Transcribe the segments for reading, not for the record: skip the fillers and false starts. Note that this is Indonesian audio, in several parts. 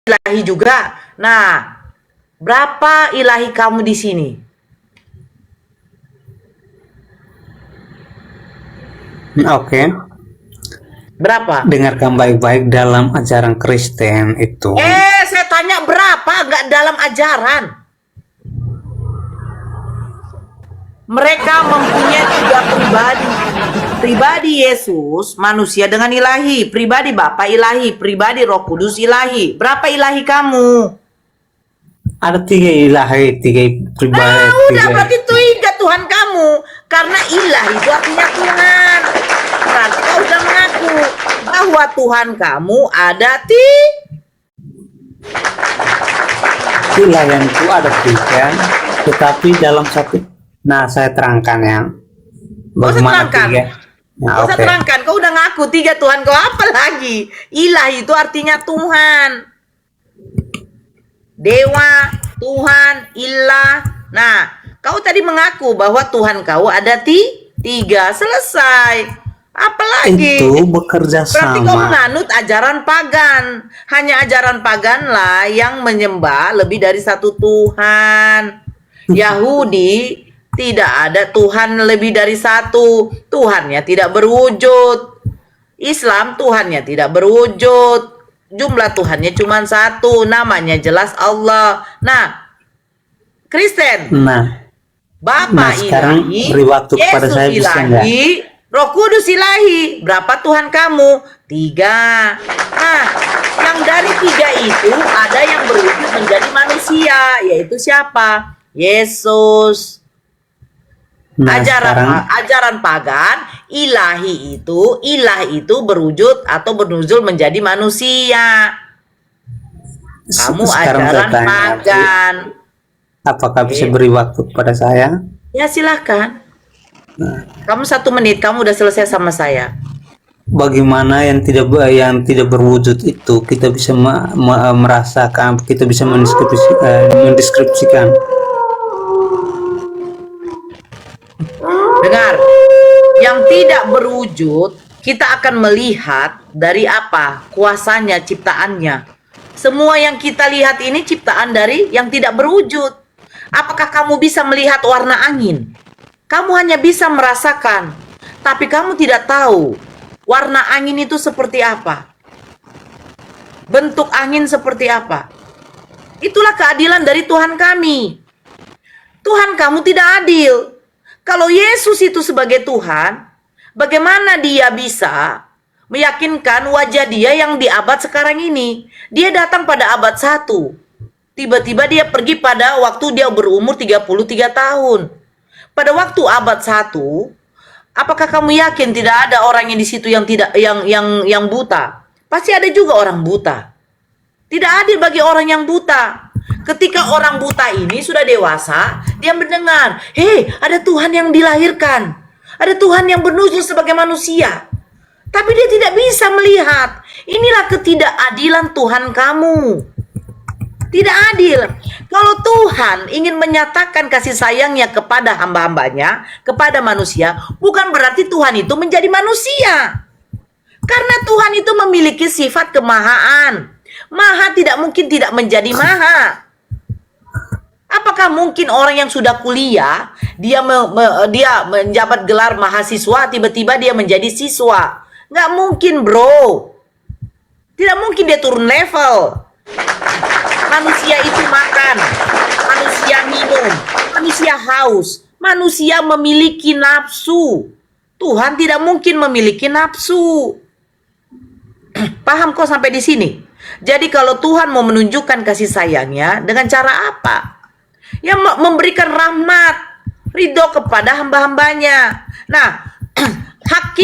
ilahi juga. Nah, berapa ilahi kamu di sini? Oke. Berapa? Dengarkan baik-baik, dalam ajaran Kristen itu. Saya tanya berapa, nggak dalam ajaran. Mereka mempunyai 3 pribadi. Pribadi Yesus, manusia dengan ilahi. Pribadi Bapa ilahi. Pribadi Roh Kudus ilahi. Berapa ilahi kamu? Ada 3 ilahi, 3 pribadi. Udah, berarti 3 Tuhan kamu. Karena ilahi itu artinya Tuhan. Berarti kau udah mengaku bahwa Tuhan kamu ada Ilahi itu ada 3, tetapi dalam satu. Nah, saya terangkan ya. Bagaimana 3? Nah, Kau usah terangkan, kau udah ngaku 3 Tuhan, kau apa lagi? Ilahi itu artinya Tuhan. Dewa, Tuhan, ilah. Nah, kau tadi mengaku bahwa Tuhan kau ada 3. Selesai. Apalagi? Itu bekerja Berarti kau sama. menganut ajaran pagan. Hanya ajaran pagan lah yang menyembah lebih dari 1 Tuhan. Yahudi tidak ada Tuhan lebih dari 1. Tuhannya tidak berwujud. Islam Tuhannya tidak berwujud. Jumlah Tuhannya cuma 1. Namanya jelas Allah. Nah, Kristen, Nah, Bapa sekarang ilahi, beri waktu kepada Yesus saya, bisa nggak? ilahi, Roh Kudus ilahi. Berapa Tuhan kamu? 3. Nah, yang dari 3 itu ada yang berwujud menjadi manusia, yaitu siapa? Yesus. Nah, Ajaran pagan, ilah itu berwujud atau bernuzul menjadi manusia. Kamu sekarang ajaran saya tanya, pagan. apakah bisa beri waktu kepada saya? Ya silahkan. Kamu 1 menit, kamu udah selesai sama saya. Bagaimana yang tidak berwujud itu kita bisa merasakan, kita bisa mendeskripsikan. Dengar, yang tidak berwujud kita akan melihat dari apa? Kuasanya, ciptaannya. Semua yang kita lihat ini ciptaan dari yang tidak berwujud. Apakah kamu bisa melihat warna angin? Kamu hanya bisa merasakan, tapi kamu tidak tahu warna angin itu seperti apa. Bentuk angin seperti apa. Itulah keadilan dari Tuhan kami. Tuhan kamu tidak adil. Kalau Yesus itu sebagai Tuhan, bagaimana dia bisa meyakinkan wajah dia yang di abad sekarang ini? Dia datang pada abad 1. Tiba-tiba dia pergi pada waktu dia berumur 33 tahun. Pada waktu abad 1, apakah kamu yakin tidak ada orang yang di situ yang buta? Pasti ada juga orang buta. Tidak adil bagi orang yang buta. Ketika orang buta ini sudah dewasa, dia mendengar, hei, ada Tuhan yang dilahirkan. Ada Tuhan yang bernuzul sebagai manusia. Tapi dia tidak bisa melihat. Inilah ketidakadilan Tuhan kamu. Tidak adil. Kalau Tuhan ingin menyatakan kasih sayangnya kepada hamba-hambanya, kepada manusia, bukan berarti Tuhan itu menjadi manusia. Karena Tuhan itu memiliki sifat kemahaan. Maha tidak mungkin tidak menjadi maha. Apakah mungkin orang yang sudah kuliah, dia menjabat gelar mahasiswa, tiba-tiba dia menjadi siswa? Nggak mungkin, bro. Tidak mungkin dia turun level. Manusia itu makan, manusia minum, manusia haus, manusia memiliki nafsu. Tuhan tidak mungkin memiliki nafsu. Paham kok sampai di sini? Jadi kalau Tuhan mau menunjukkan kasih sayangnya dengan cara apa? Ya memberikan rahmat, ridho kepada hamba-hambanya. Nah, hak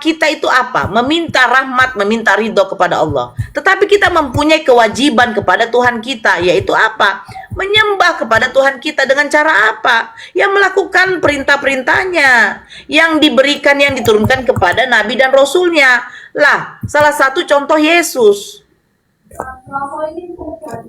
kita itu apa? Meminta rahmat, meminta ridho kepada Allah. Tetapi kita mempunyai kewajiban kepada Tuhan kita, yaitu apa? Menyembah kepada Tuhan kita dengan cara apa? Ya melakukan perintah-perintahnya yang diberikan, yang diturunkan kepada Nabi dan Rasulnya. Lah, salah satu contoh Yesus.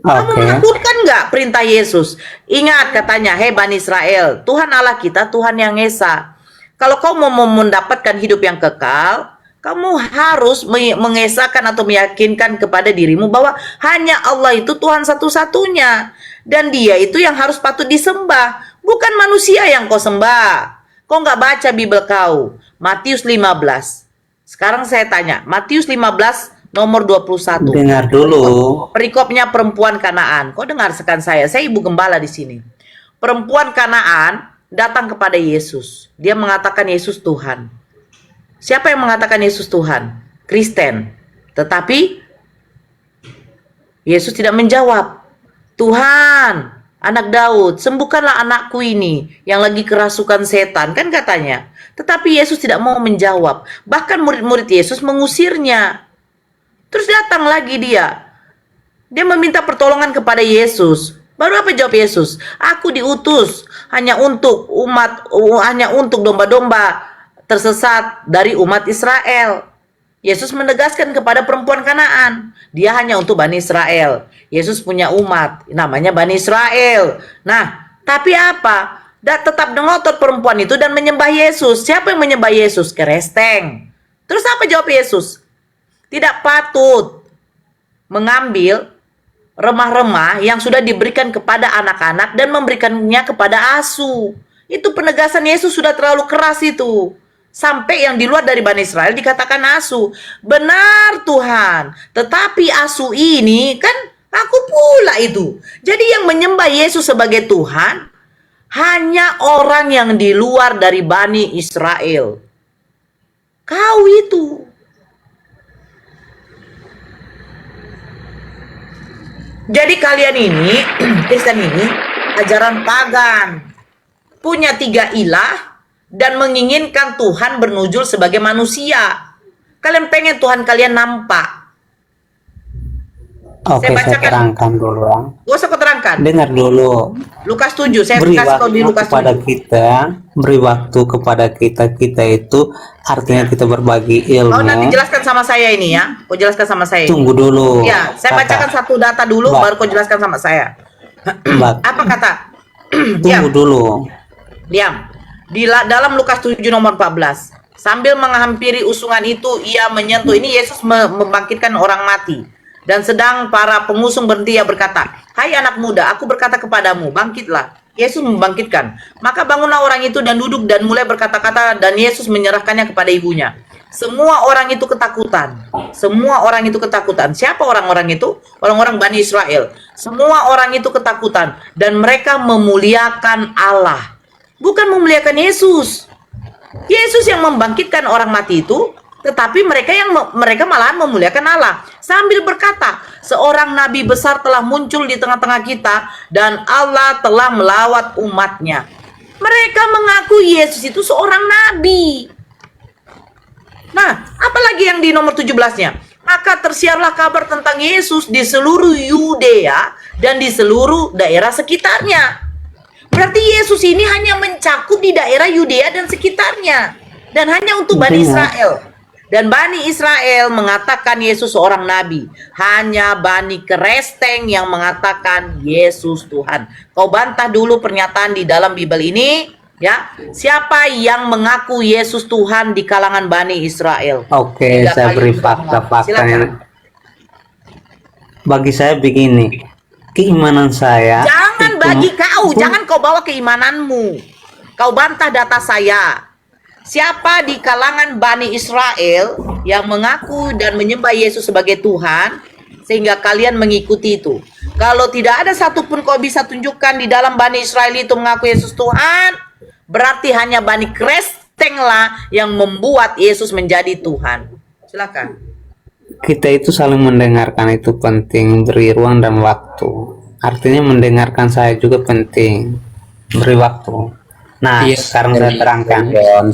Kamu melakukan nggak perintah Yesus? Ingat katanya, hei Bani Israel, Tuhan Allah kita Tuhan yang Esa. Kalau kau mau mendapatkan hidup yang kekal, Kamu harus mengesahkan atau meyakinkan kepada dirimu bahwa hanya Allah itu Tuhan satu-satunya. Dan dia itu yang harus patut disembah. Bukan manusia yang kau sembah. Kau nggak baca Bible kau. Matius 15. Sekarang saya tanya. Matius 15 nomor 21. Dengar dulu. Perikopnya perempuan Kanaan. Kau dengarkan saya ibu gembala di sini. Perempuan Kanaan datang kepada Yesus. Dia mengatakan Yesus Tuhan. Siapa yang mengatakan Yesus Tuhan? Kristen. Tetapi Yesus tidak menjawab. Tuhan, anak Daud, sembuhkanlah anakku ini yang lagi kerasukan setan, kan katanya. Tetapi Yesus tidak mau menjawab. Bahkan murid-murid Yesus mengusirnya. Terus datang lagi dia. Dia meminta pertolongan kepada Yesus. Baru apa jawab Yesus? Aku diutus hanya untuk domba-domba tersesat dari umat Israel. Yesus menegaskan kepada perempuan Kanaan, dia hanya untuk Bani Israel. Yesus punya umat, namanya Bani Israel. Nah, tapi apa? Tetap ngotot perempuan itu dan menyembah Yesus. Siapa yang menyembah Yesus? Keresteng. Terus apa jawab Yesus? Tidak patut mengambil remah-remah yang sudah diberikan kepada anak-anak dan memberikannya kepada asu. Itu penegasan Yesus sudah terlalu keras itu. Sampai yang di luar dari Bani Israel dikatakan asu. Benar Tuhan. Tetapi asu ini kan aku pula itu. Jadi yang menyembah Yesus sebagai Tuhan hanya orang yang di luar dari Bani Israel. Kau itu. Jadi kalian ini, Kristen ini, ajaran pagan. Punya 3 ilah. Dan menginginkan Tuhan bernujul sebagai manusia. Kalian pengen Tuhan kalian nampak. Oke, saya terangkan dulu ya. Gak usah kau terangkan. Dengar dulu. Lukas 7, saya Beri kasih kau di waktu Lukas kepada 7. kita, beri waktu kepada kita itu artinya kita berbagi ilmu. Kau nanti jelaskan sama saya ini ya. Kau jelaskan sama saya. Tunggu dulu. Ya, saya Kakak. bacakan satu data dulu, Mbak. baru kau jelaskan sama saya. Mbak. Apa kata? Tunggu dulu. Diam. Dalam Lukas 7 nomor 14. Sambil menghampiri usungan itu, ia menyentuh. Ini Yesus membangkitkan orang mati. Dan sedang para pengusung berhenti, ia berkata, "Hai anak muda, aku berkata kepadamu, bangkitlah." Yesus membangkitkan. Maka bangunlah orang itu dan duduk dan mulai berkata-kata, dan Yesus menyerahkannya kepada ibunya. Semua orang itu ketakutan. Semua orang itu ketakutan. Siapa orang-orang itu? Orang-orang Bani Israel. Semua orang itu ketakutan. Dan mereka memuliakan Allah. Bukan memuliakan Yesus. Yesus yang membangkitkan orang mati itu, tetapi mereka malahan memuliakan Allah. Sambil berkata, seorang nabi besar telah muncul di tengah-tengah kita dan Allah telah melawat umatnya. Mereka mengaku Yesus itu seorang nabi. Nah, apalagi yang di nomor 17-nya? Maka tersiarlah kabar tentang Yesus di seluruh Yudea dan di seluruh daerah sekitarnya. Berarti Yesus ini hanya mencakup di daerah Yudea dan sekitarnya. Dan hanya untuk Bani Israel. Dan Bani Israel mengatakan Yesus seorang nabi. Hanya Bani Keresteng yang mengatakan Yesus Tuhan. Kau bantah dulu pernyataan di dalam Bible ini. Ya, siapa yang mengaku Yesus Tuhan di kalangan Bani Israel? Oke, saya beri fakta-faktanya. Bagi saya begini, keimanan saya. Jangan bagi kau, jangan kau bawa keimananmu. Kau bantah data saya. Siapa di kalangan Bani Israel yang mengaku dan menyembah Yesus sebagai Tuhan, sehingga kalian mengikuti itu? Kalau tidak ada satupun kau bisa tunjukkan di dalam Bani Israel itu mengaku Yesus Tuhan, berarti hanya Bani Kresteng lah yang membuat Yesus menjadi Tuhan. Silakan. Kita itu saling mendengarkan, itu penting. Beri ruang dan waktu. Artinya mendengarkan saya juga penting. Beri waktu. Nah, Iya, sekarang saya terangkan.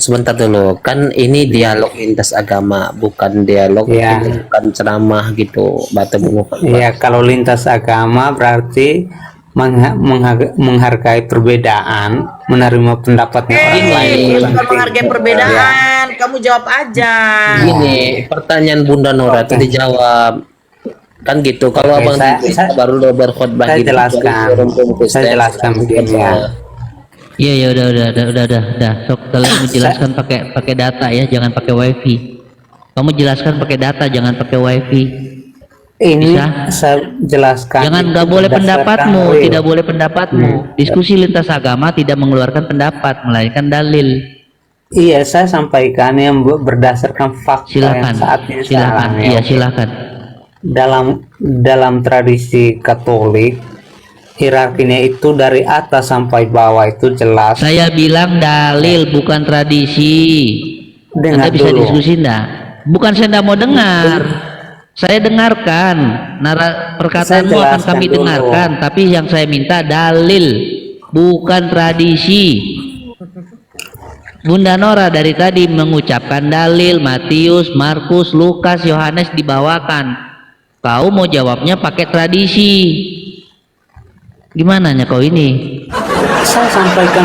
Sebentar dulu, kan ini dialog lintas agama, bukan dialog, Iya. bukan ceramah gitu, batu bungu. Iya, kalau lintas agama berarti menghargai perbedaan, menerima pendapatnya orang lain. Bukan Penting. menghargai perbedaan. Kamu jawab aja. Gini, pertanyaan Bunda Nora itu dijawab kan gitu. Kalau Oke, abang baru berkhotbah saya gitu, jelaskan. Saya jelaskan begini ya. Iya ya udah. Sok kalian menjelaskan pakai data ya, jangan pakai wifi. Kamu jelaskan pakai data, jangan pakai wifi. Ini Bisa? saya jelaskan. Jangan, itu nggak boleh berdasarkan pendapatmu, real. tidak boleh pendapatmu. Diskusi lintas agama tidak mengeluarkan pendapat, melainkan dalil. Iya, saya sampaikan yang berdasarkan fakta Silakan, yang saat ini saya silakan, alami. iya Oke. silakan. Dalam tradisi Katolik, hierarkinya itu dari atas sampai bawah itu jelas. Saya bilang dalil bukan tradisi. Dengar Anda bisa dulu. diskusi enggak? Bukan saya enggak mau dengar. Saya dengarkan. Perkataanmu Saya akan jelaskan kami dulu. dengarkan, tapi yang saya minta dalil, bukan tradisi. Bunda Nora dari tadi mengucapkan dalil Matius, Markus, Lukas, Yohanes dibawakan. Kau mau jawabnya pakai tradisi. Gimana nya kau ini? Saya sampaikan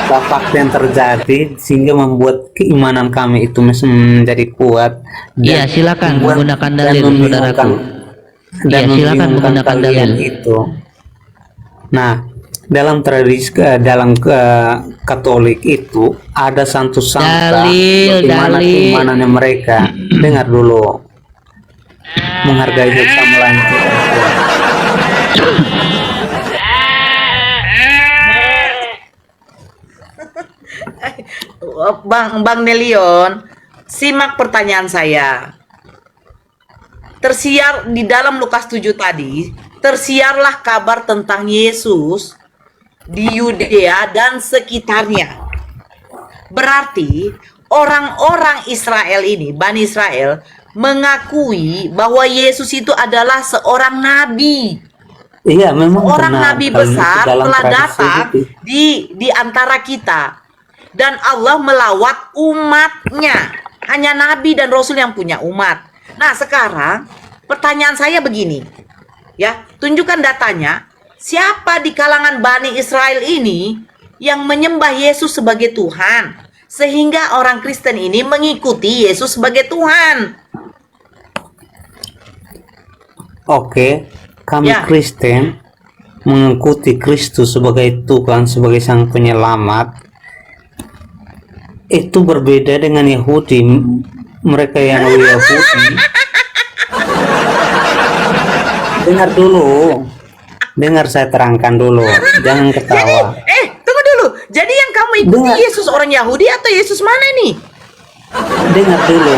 fakta yang terjadi sehingga membuat keimanan kami itu menjadi kuat. Iya, silakan menggunakan dalil, saudaraku. Dan Iya, silakan membingungkan menggunakan kalian dalil. itu. Nah, dalam tradisi Katolik itu ada satu sangka Dalil, bagaimana dalil. keimanannya mereka. Dengar dulu. Menghargai sesama lain. Bang Nelion, simak pertanyaan saya. Tersiar di dalam Lukas 7 tadi, tersiarlah kabar tentang Yesus di Yudea dan sekitarnya. Berarti orang-orang Israel ini, Bani Israel, mengakui bahwa Yesus itu adalah seorang nabi. Iya, memang Orang benar. nabi Hal itu besar dalam telah tradisi datang itu. di antara kita. Dan Allah melawat umatnya. Hanya nabi dan rasul yang punya umat. Nah, sekarang pertanyaan saya begini. Ya, tunjukkan datanya. Siapa di kalangan Bani Israel ini yang menyembah Yesus sebagai Tuhan? Sehingga orang Kristen ini mengikuti Yesus sebagai Tuhan. Oke, kami Ya. Kristen mengikuti Kristus sebagai Tuhan, sebagai Sang Penyelamat. Itu berbeda dengan Yahudi. Mereka yang Yahudi. Dengar dulu. Dengar saya terangkan dulu. Jangan ketawa. Tunggu dulu. Jadi yang kamu ikuti Dengar. Yesus orang Yahudi atau Yesus mana nih? Dengar dulu.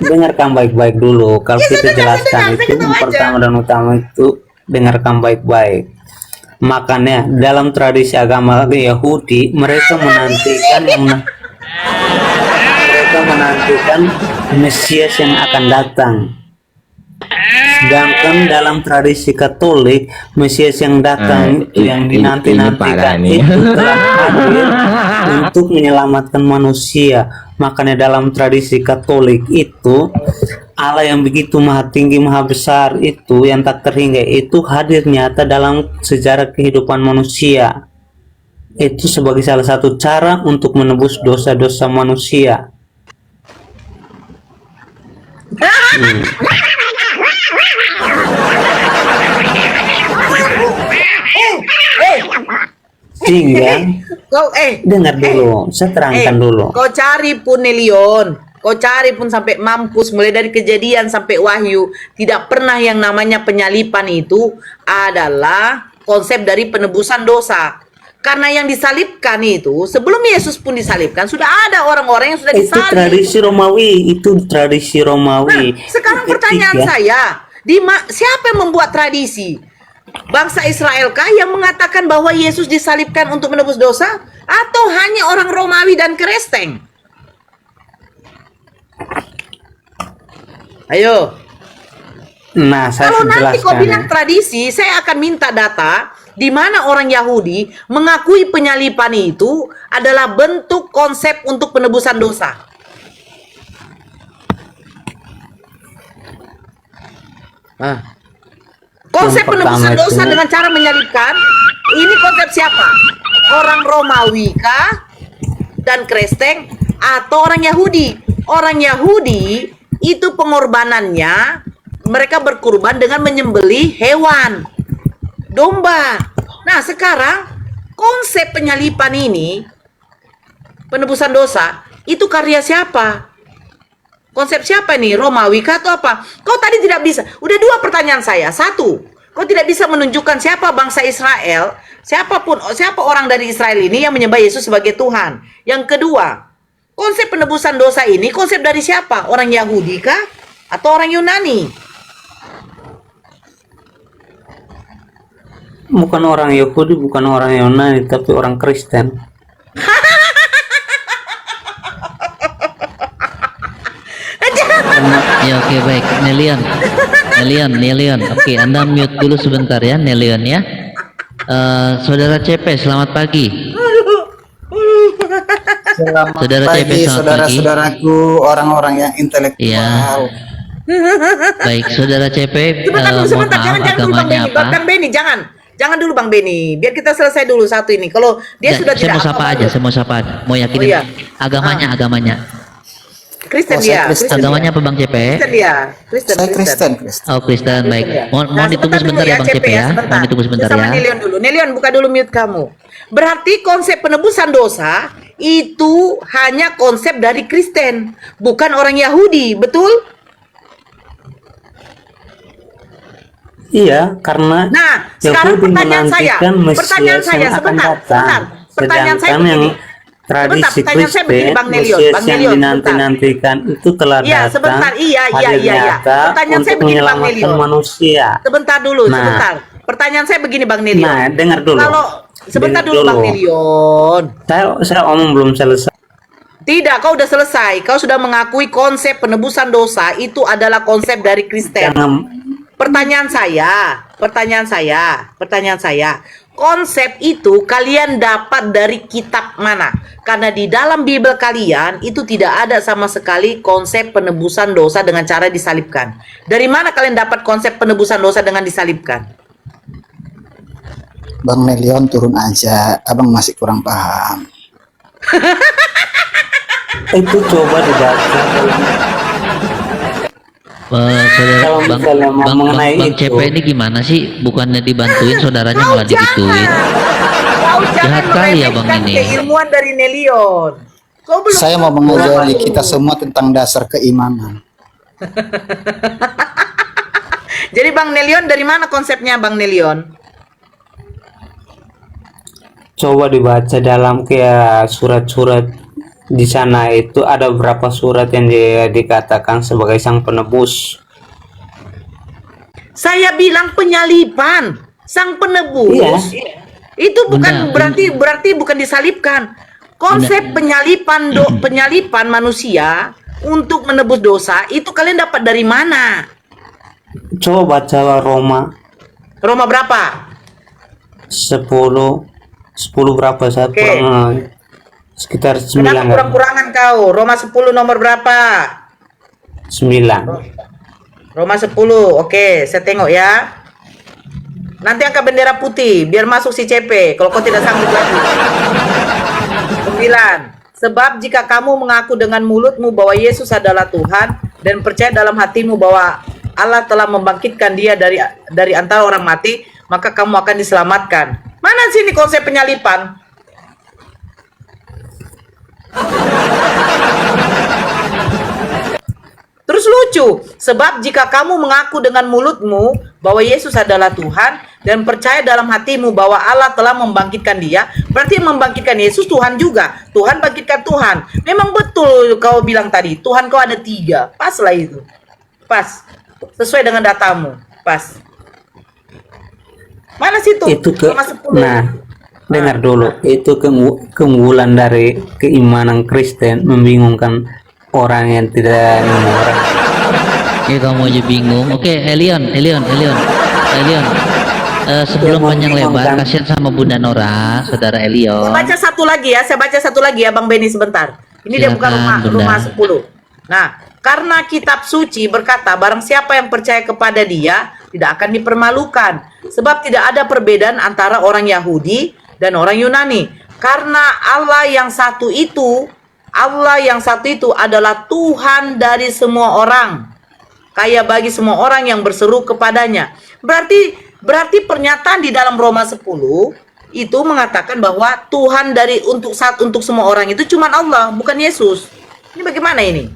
Dengarkan baik-baik dulu. Kalau Ya, kita saya dengar, jelaskan saya itu ketawa aja. pertama dan utama itu dengarkan baik-baik. Makanya dalam tradisi agama Yahudi mereka menantikan Mesias yang akan datang. Sedangkan dalam tradisi Katolik Mesias yang datang itu yang ini dinanti-nantikan parah nih. itu telah hadir untuk menyelamatkan manusia. Makanya dalam tradisi Katolik itu Allah yang begitu maha tinggi, maha besar itu yang tak terhingga itu hadir nyata dalam sejarah kehidupan manusia. Itu sebagai salah satu cara untuk menebus dosa-dosa manusia. Sehingga Kau dengar dulu, saya terangkan dulu. Kau cari pun Nelion, kau cari pun sampai mampus, mulai dari Kejadian sampai Wahyu, tidak pernah yang namanya penyalipan itu adalah konsep dari penebusan dosa. Karena yang disalibkan itu sebelum Yesus pun disalibkan sudah ada orang-orang yang sudah Itu disalib. tradisi Romawi, itu tradisi Romawi. Nah, sekarang pertanyaan Ketika- saya, siapa yang membuat tradisi? Bangsa Israel kah yang mengatakan bahwa Yesus disalibkan untuk menebus dosa? Atau hanya orang Romawi dan Kristen? Ayo. Nah, saya Kalau nanti kau jelaskan. bilang tradisi, saya akan minta data di mana orang Yahudi mengakui penyalipan itu adalah bentuk konsep untuk penebusan dosa. Konsep Yang pertama penebusan dosa itu- dengan cara menyalibkan, ini konsep siapa? Orang Romawi kah? Dan Kristen atau orang Yahudi? Orang Yahudi itu pengorbanannya, mereka berkurban dengan menyembelih hewan, domba. Nah, sekarang konsep penyalipan ini, penebusan dosa, itu karya siapa? Konsep siapa nih? Romawi kah atau apa? Kau tadi tidak bisa. Udah dua pertanyaan saya. Satu, kau tidak bisa menunjukkan siapa bangsa Israel, siapa orang dari Israel ini yang menyembah Yesus sebagai Tuhan. Yang kedua, konsep penebusan dosa ini konsep dari siapa? Orang Yahudi kah atau orang Yunani? Bukan orang Yahudi, bukan orang Yunani, tapi orang Kristen. Ya oke baik, Nelion. Oke, Anda mute dulu sebentar ya, Nelion ya. Saudara CP, selamat pagi. Selamat Saudara CP, pagi, selamat pagi. saudara-saudaraku, orang-orang yang intelektual. Iya. Baik, saudara CP, Sebentar dulu, mohon sebentar. maaf, Jangan dulu Bang agamanya Beni. apa? Bang Beni, jangan dulu Bang Beni. Biar kita selesai dulu satu ini. Kalau dia Nggak, sudah saya tidak mau sapa aja, saya mau sapa aja. Mau yakinin Oh, iya. agamanya. Kristen Oh, saya dia. Kristen. Agamanya apa Bang CP? Kristen dia. Kristen. Saya Kristen. Oh Kristen, baik. Ya. Mohon Nah, ditunggu sebentar ya Bang CP ya. sebentar. Mohon ditunggu sebentar Sama ya. Nelion dulu. Nelion, buka dulu mute kamu. Berarti konsep penebusan dosa itu hanya konsep dari Kristen, bukan orang Yahudi, betul? Iya, karena Nah, sekarang Yahudi pertanyaan saya. menantikan Pertanyaan Mesias saya yang akan sebentar. datang. Pertanyaan saya Sedangkan yang begini. tradisi Sebentar, pertanyaan saya begini, Kristen, Bang Nelion. Mesias Bang yang Nelion, dinanti-nantikan itu telah Iya, datang. sebentar. Iya. hadir nyata Pertanyaan saya untuk begini, Bang menyelamatkan Nelion. manusia. Sebentar dulu, Nah. sebentar. Pertanyaan saya begini, Bang Nelion. Nah, dengar dulu. Kalau sebentar Dengar dulu, Bang Nelion. Saya omong belum selesai. Tidak, kau udah selesai. Kau sudah mengakui konsep penebusan dosa itu adalah konsep dari Kristen. Jangan Pertanyaan saya, konsep itu kalian dapat dari kitab mana? Karena di dalam Bible kalian itu tidak ada sama sekali konsep penebusan dosa dengan cara disalibkan. Dari mana kalian dapat konsep penebusan dosa dengan disalibkan? Bang Nelion turun aja, abang masih kurang paham. itu coba dibaca. Saudara Kalau Bang, misalnya mau Bang mengenai itu. CP ini gimana sih? Bukannya dibantuin, saudaranya Kau malah digituin. Kau jangan Jahat kali ya, Bang, meremehkan ini. keilmuan dari Nelion. Kau belum Saya mau mengajari kita semua tentang dasar keimanan. Jadi Bang Nelion, dari mana konsepnya Bang Nelion? Coba dibaca dalam kayak surat-surat di sana itu ada beberapa surat yang dia dikatakan sebagai sang penebus. Saya bilang penyaliban, sang penebus. Iya. Itu bukan Bunda, berarti bukan disalibkan. Konsep penyalipan manusia untuk menebus dosa itu kalian dapat dari mana? Coba baca Roma Roma berapa? 10 berapa saya Oke. kurang sekitar 9 Kenapa kan? kurang-kurangan kau? Roma 10 nomor berapa? 9. Roma 10. Oke, saya tengok ya. Nanti angkat bendera putih biar masuk si CP kalau kau tidak sanggup lagi. 9. Sebab jika kamu mengaku dengan mulutmu bahwa Yesus adalah Tuhan dan percaya dalam hatimu bahwa Allah telah membangkitkan dia dari antara orang mati, maka kamu akan diselamatkan. Mana sini konsep penyalipan? Terus lucu, sebab jika kamu mengaku dengan mulutmu bahwa Yesus adalah Tuhan dan percaya dalam hatimu bahwa Allah telah membangkitkan dia, berarti yang membangkitkan Yesus Tuhan juga. Tuhan bangkitkan Tuhan. Memang betul kau bilang tadi, Tuhan kau ada 3. Pas lah itu. Pas. Sesuai dengan datamu. Pas. Mana situ? Itu Roma 10. nah dengar dulu, itu keunggulan dari keimanan Kristen membingungkan orang yang tidak orang. Ya kamu aja bingung. Oke, Elion. Sebelum Ya, panjang bingung, lebar, kan? kasihan sama Bunda Nora, saudara Elion. Saya baca satu lagi ya, Bang Beni sebentar. Ini dia bukan Silakan, Bunda. Roma 10. Nah, karena kitab suci berkata, barang siapa yang percaya kepada dia, tidak akan dipermalukan. Sebab tidak ada perbedaan antara orang Yahudi dan orang Yunani. Karena Allah yang satu itu adalah Tuhan dari semua orang. Kaya bagi semua orang yang berseru kepadanya. Berarti pernyataan di dalam Roma 10 itu mengatakan bahwa Tuhan untuk semua orang itu cuma Allah, bukan Yesus. Ini bagaimana ini?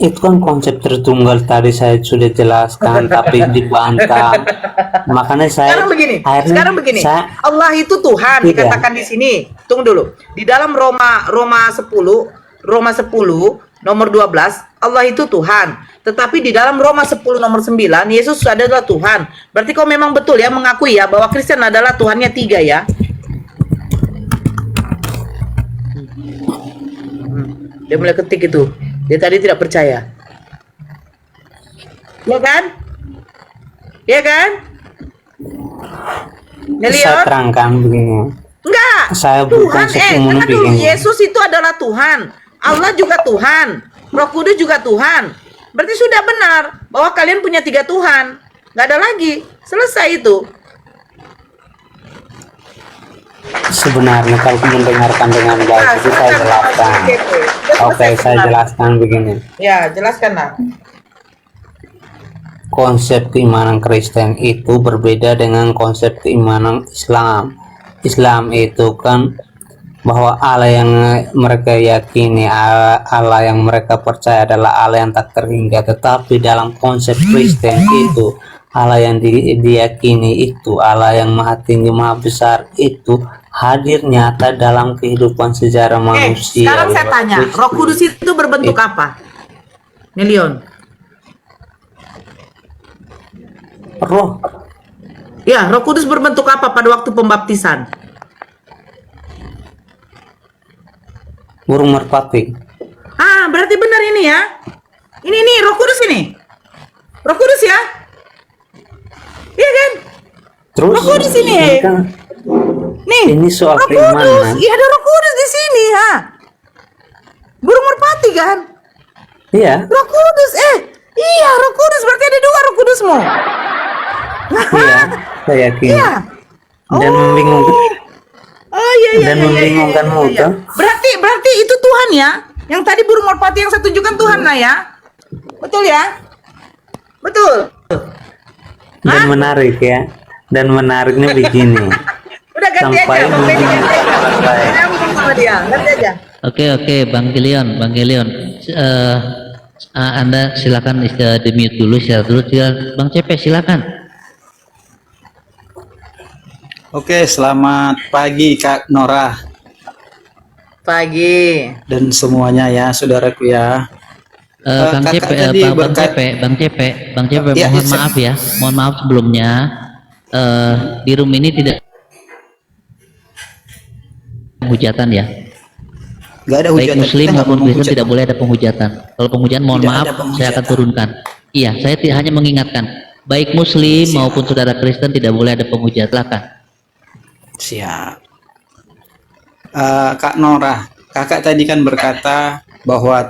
Itu kan konsep Tritunggal tadi saya sudah jelaskan, tapi dibantah. Makanya saya Sekarang begini. Allah itu Tuhan Tidak. dikatakan di sini. Tunggu dulu. Di dalam Roma 10 nomor 12, Allah itu Tuhan. Tetapi di dalam Roma 10 nomor 9, Yesus adalah Tuhan. Berarti kau memang betul ya mengakui ya bahwa Kristen adalah Tuhannya 3 ya. Dia mulai ketik itu. Dia tadi tidak percaya. Ya kan? Ya kan? saya Nelion? terangkan begini. Enggak. Saya Tuhan, berkonsep dengar dulu. begini. Yesus itu adalah Tuhan. Allah juga Tuhan. Roh Kudus juga Tuhan. Berarti sudah benar bahwa kalian punya 3 Tuhan. Nggak ada lagi. Selesai itu. Sebenarnya kalau mendengarkan dengan baik itu saya jelaskan. Oke, saya jelaskan begini. Ya, jelaskan lah. Konsep keimanan Kristen itu berbeda dengan konsep keimanan Islam. Islam itu kan bahwa Allah yang mereka yakini, Allah yang mereka percaya adalah Allah yang tak terhingga. Tetapi dalam konsep Kristen itu Allah yang diyakini itu Allah yang maha tinggi, maha besar itu hadir nyata dalam kehidupan sejarah manusia. Sekarang saya tanya, Roh Kudus itu berbentuk apa? Nelion. Roh Ya, Roh Kudus berbentuk apa pada waktu pembaptisan? burung merpati. Ah, berarti benar ini ya. Ini Roh Kudus ini. Roh Kudus ya. Iya kan? Terus Roh Kudus ini. kan Nih. ini soal Roh Kudus. keimanan. Iya, ada Roh Kudus di sini, ha. Burung merpati kan? Iya, Roh Kudus. Iya, Roh Kudus berarti ada 2 Roh Kudusmu. iya, saya yakin. Iya. Dan membingungkan. Oh iya. Dan membingungkanmu, iya. toh? Berarti itu Tuhan ya. Yang tadi burung merpati yang saya tunjukkan Tuhan lah ya. Betul ya? Betul. Dan menarik ya. Dan menariknya begini. Udah ganti Sampai aja. Bang Benny, ganti aja. selesai. Saya ngomong sama dia. Ganti aja. Oke, Bang Gilion. Anda silakan di mute dulu, Bang CP silakan. Oke, selamat pagi Kak Nora Pagi. dan semuanya ya, saudaraku ya. Bang Kakak CP, tadi Bang CP, Ya, mohon ya, maaf ya, mohon maaf sebelumnya. Di room ini tidak penghujatan ya. Gak ada Baik hujatan. Muslim Kita nggak maupun mau Kristen hujat. tidak boleh ada penghujatan. Kalau penghujatan, mohon Tidak maaf, ada penghujatan. saya akan turunkan. Iya, saya hanya mengingatkan. Baik Muslim maupun saudara Kristen tidak boleh ada penghujatan. Silakan. Siap. Kak Nora, kakak tadi kan berkata bahwa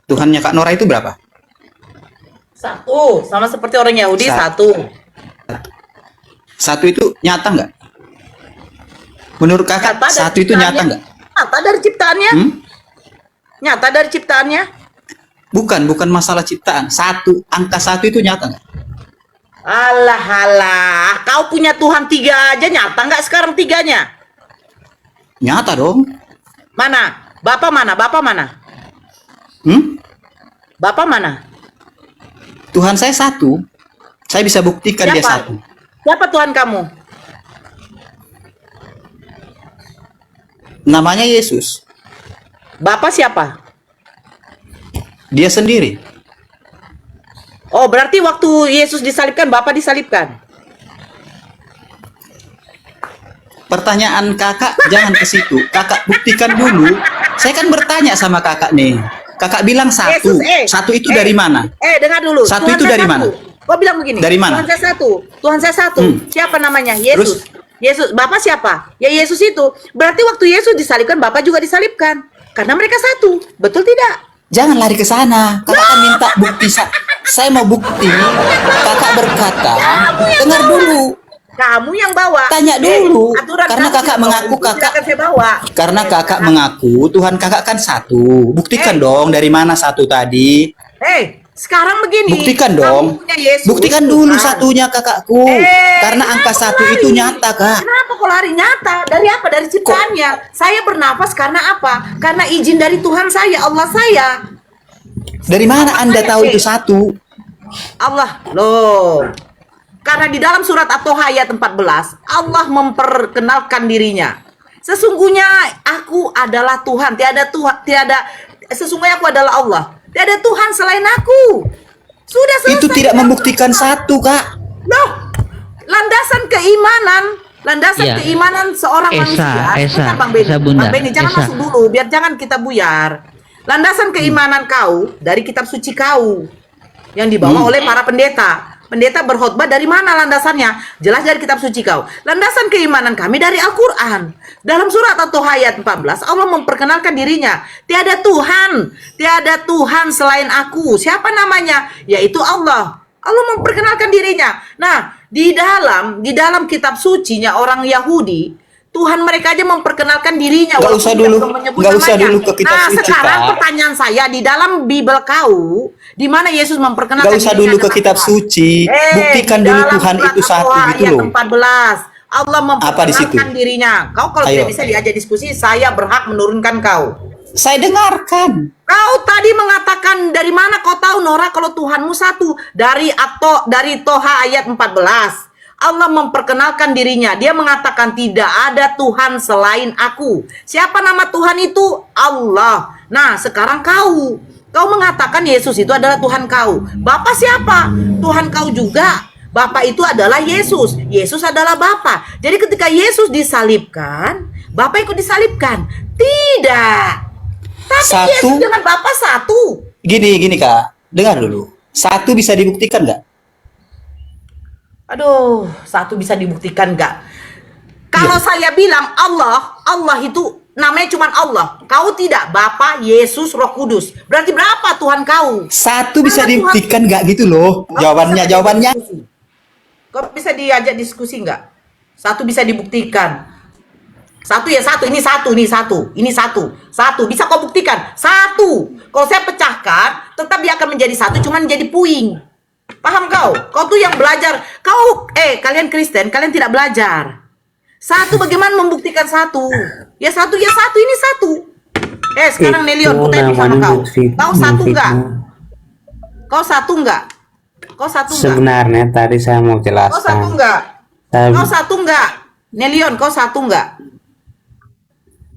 Tuhannya Kak Nora itu berapa? 1. Sama seperti orang Yahudi 1. Satu itu nyata nggak? Menurut kakak Nyata dari satu itu ciptaannya. nyata nggak? Nyata dari ciptaannya. Nyata dari ciptaannya. Bukan masalah ciptaan. Angka satu itu nyata nggak? Alah, kau punya Tuhan 3 aja nyata nggak sekarang 3-nya? Nyata dong. Mana? Bapak mana? Bapak mana? Tuhan saya satu. Saya bisa buktikan dia satu. Siapa Tuhan kamu? Namanya Yesus. Bapak siapa? Dia sendiri. Oh, berarti waktu Yesus disalibkan, Bapak disalibkan. Pertanyaan kakak jangan ke situ. Kakak buktikan dulu. Saya kan bertanya sama kakak nih. Kakak bilang satu. Satu itu dari mana? Dengar dulu. Satu Tuhan itu saya dari satu. mana? Kau bilang begini. Dari mana? Tuhan saya satu. Siapa namanya? Yesus. Terus? Yesus. Bapak siapa? Ya Yesus itu. Berarti waktu Yesus disalibkan, Bapak juga disalibkan. Karena mereka satu. Betul tidak? Jangan lari ke sana. Kakak kan minta bukti. Saya mau bukti. Kakak berkata, dengar dulu. Kamu yang bawa. Tanya dulu. Aturan Karena kamu kakak yang bawa. mengaku Itu kakak. tidak akan saya bawa. Karena kakak mengaku Tuhan kakak kan satu. Buktikan dong dari mana satu tadi. Sekarang begini. Buktikan kamu dong. punya Yesus, Buktikan dulu Tuhan. satunya kakakku. Karena angka Kenapa satu kau itu lari? nyata kak. Kenapa kau lari? Nyata. Dari apa? Dari ciptaannya. Saya bernafas karena apa? Karena izin dari Tuhan saya, Allah saya. Dari mana Anda tahu itu satu? Allah loh. Karena di dalam surat At-Toha ayat 14, Allah memperkenalkan dirinya. Sesungguhnya aku adalah Tuhan, sesungguhnya aku adalah Allah. Tiada Tuhan selain aku. Sudah selesai. Itu tidak membuktikan satu, Kak. Loh, landasan Iya. keimanan seorang manusia. Sebentar, Bang Benny. Esa, Bunda. Bang Benny, jangan Esa. masuk dulu, biar jangan kita buyar. Landasan keimanan kau dari kitab suci kau yang dibawa oleh para pendeta. Pendeta berkhotbah dari mana landasannya? Jelas dari kitab suci kau. Landasan keimanan kami dari Al-Quran. Dalam surat At-Toha ayat 14, Allah memperkenalkan dirinya. Tiada Tuhan selain aku. Siapa namanya? Yaitu Allah. Allah memperkenalkan dirinya. Nah, di dalam kitab sucinya orang Yahudi, Tuhan mereka aja memperkenalkan dirinya. Nggak walaupun usah tidak dulu, perlu menyebut nggak usah namanya. dulu ke kitab Nah, suci, sekarang Kak. pertanyaan saya, di dalam Bible kau, di mana Yesus memperkenalkan Gak usah dirinya dulu ke dengan kitab Tuhan? suci. Buktikan Di dulu dalam Tuhan surat itu satu At-Toha gitu ayat loh. 14, Allah Apa di situ? memperkenalkan dirinya. Kau kalau Ayo. tidak bisa diajak diskusi, saya berhak menurunkan kau. Saya dengarkan. Kau tadi mengatakan dari mana kau tahu Nora kalau Tuhanmu satu? Dari Toha ayat 14. Allah memperkenalkan dirinya. Dia mengatakan tidak ada Tuhan selain aku. Siapa nama Tuhan itu? Allah. Nah, sekarang kau mengatakan Yesus itu adalah Tuhan kau. Bapa siapa? Tuhan kau juga. Bapa itu adalah Yesus. Yesus adalah Bapa. Jadi ketika Yesus disalibkan, Bapa ikut disalibkan? Tidak. Tapi Satu. Yesus dengan Bapa satu. Gini Kak. Dengar dulu. Satu bisa dibuktikan nggak? Aduh, satu bisa dibuktikan nggak? Kalau saya bilang Allah itu namanya cuma Allah. Kau tidak, Bapa, Yesus, Roh Kudus. Berarti berapa Tuhan kau? Satu bisa Mana Tuhan? dibuktikan nggak gitu loh? Kau Jawabannya, bisa diajak jawabannya. diskusi? Kau bisa diajak diskusi nggak? Satu bisa dibuktikan. Satu ya satu, ini satu, ini satu, ini satu, satu bisa kau buktikan satu. Kalau saya pecahkan, tetap dia akan menjadi satu, cuman menjadi puing. Paham kau? Kau tuh yang belajar. Kalian Kristen, kalian tidak belajar. Satu bagaimana membuktikan satu? Ya satu, ini satu. Sekarang Nelion, Itu aku tanya sama namanya kau. menfitnah. Kau satu enggak? Kau satu enggak? Kau satu enggak? Sebenarnya tadi saya mau Kau satu jelaskan. enggak? Tapi Kau satu enggak? Nelion, kau satu enggak?